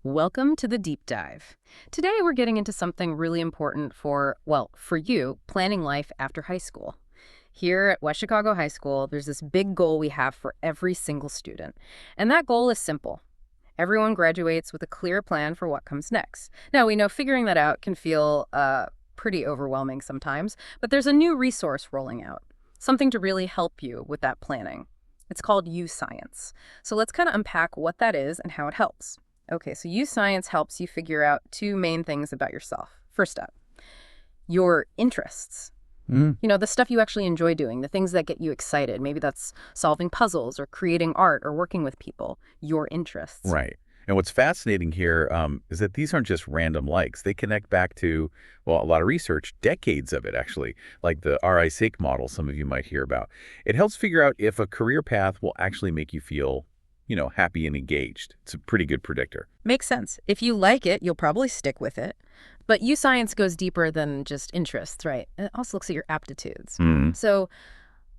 Welcome to the deep dive. Today we're getting into something really important for you, planning life after high school. Here at West Chicago High School, there's this big goal we have for every single student. And that goal is simple. Everyone graduates with a clear plan for what comes next. Now, we know figuring that out can feel pretty overwhelming sometimes, but there's a new resource rolling out, something to really help you with that planning. It's called YouScience. So let's kind of unpack what that is and how it helps. Okay, so YouScience helps you figure out two main things about yourself. First up, your interests. The stuff you actually enjoy doing, the things that get you excited. Maybe that's solving puzzles or creating art or working with people. Your interests. Right. And what's fascinating here is that these aren't just random likes. They connect back to, well, a lot of research, decades of it, actually, like the RI-SAKE model some of you might hear about. It helps figure out if a career path will actually make you feel happy and engaged. It's a pretty good predictor. Makes sense. If you like it, you'll probably stick with it. But YouScience goes deeper than just interests, right? It also looks at your aptitudes. So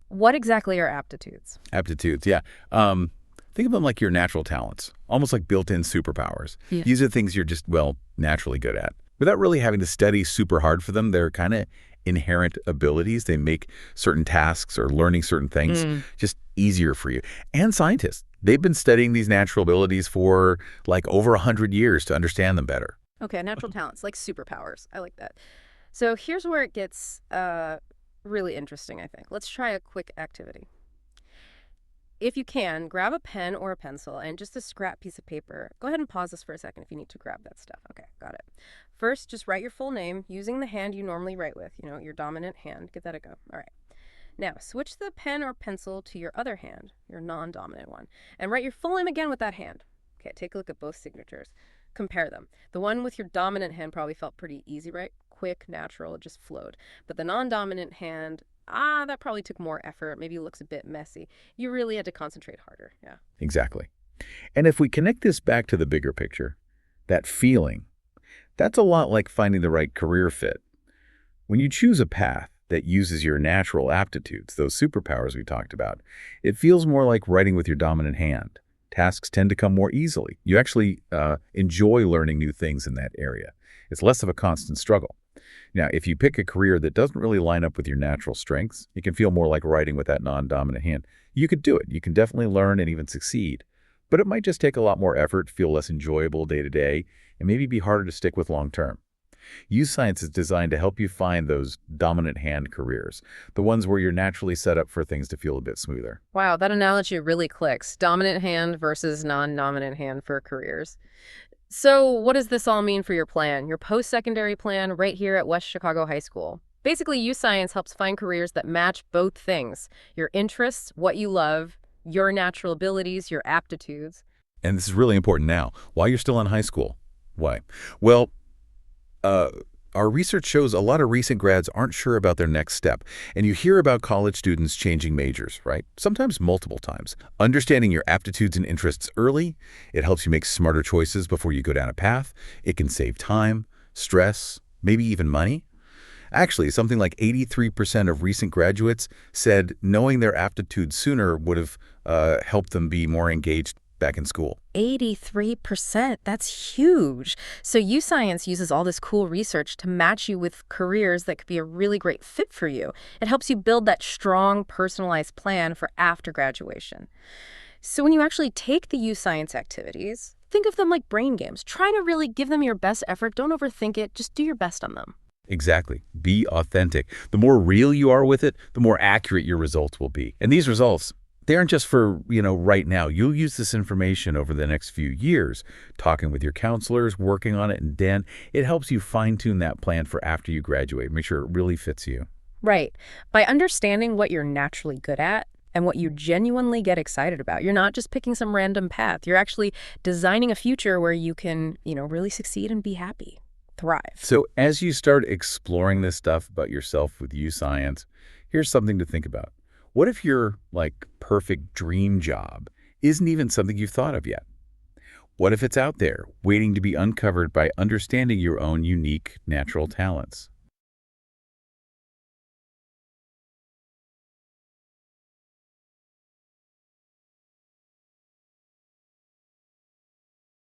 what exactly are aptitudes? Aptitudes, yeah. Think of them like your natural talents, almost like built-in superpowers. Yeah. These are things you're just, naturally good at. Without really having to study super hard for them, they're kind of inherent abilities. They make certain tasks or learning certain things just easier for you. And scientists, they've been studying these natural abilities for like over 100 years to understand them better. Okay, natural talents, like superpowers. I like that. So here's where it gets really interesting, I think. Let's try a quick activity. If you can, grab a pen or a pencil and just a scrap piece of paper. Go ahead and pause this for a second if you need to grab that stuff. Okay, got it. First, just write your full name using the hand you normally write with, your dominant hand. Give that a go. All right. Now, switch the pen or pencil to your other hand, your non-dominant one, and write your full name again with that hand. Okay, take a look at both signatures. Compare them. The one with your dominant hand probably felt pretty easy, right? Quick, natural, it just flowed. But the non-dominant hand, that probably took more effort. Maybe it looks a bit messy. You really had to concentrate harder, yeah. Exactly. And if we connect this back to the bigger picture, that feeling, that's a lot like finding the right career fit. When you choose a path that uses your natural aptitudes, those superpowers we talked about, it feels more like writing with your dominant hand. Tasks tend to come more easily. You actually enjoy learning new things in that area. It's less of a constant struggle. Now, if you pick a career that doesn't really line up with your natural strengths, it can feel more like writing with that non-dominant hand. You could do it. You can definitely learn and even succeed. But it might just take a lot more effort, feel less enjoyable day to day, and maybe be harder to stick with long term. YouScience is designed to help you find those dominant hand careers, the ones where you're naturally set up for things to feel a bit smoother. Wow, that analogy really clicks. Dominant hand versus non-dominant hand for careers. So what does this all mean for your plan, your post-secondary plan right here at West Chicago High School? Basically, YouScience helps find careers that match both things, your interests, what you love, your natural abilities, your aptitudes. And this is really important now. Why you're still in high school? Why? Well, our research shows a lot of recent grads aren't sure about their next step. And you hear about college students changing majors, right? Sometimes multiple times. Understanding your aptitudes and interests early, it helps you make smarter choices before you go down a path. It can save time, stress, maybe even money. Actually, something like 83% of recent graduates said knowing their aptitudes sooner would have helped them be more engaged back in school. 83%, that's huge. So YouScience uses all this cool research to match you with careers that could be a really great fit for you. It helps you build that strong, personalized plan for after graduation. So when you actually take the YouScience activities, think of them like brain games. Try to really give them your best effort. Don't overthink it. Just do your best on them. Exactly. Be authentic. The more real you are with it, the more accurate your results will be. And these results, they aren't just for, right now. You'll use this information over the next few years, talking with your counselors, working on it, and then it helps you fine-tune that plan for after you graduate, make sure it really fits you. Right. By understanding what you're naturally good at and what you genuinely get excited about, you're not just picking some random path. You're actually designing a future where you can, really succeed and be happy, thrive. So as you start exploring this stuff about yourself with YouScience, here's something to think about. What if your, perfect dream job isn't even something you've thought of yet? What if it's out there, waiting to be uncovered by understanding your own unique natural talents?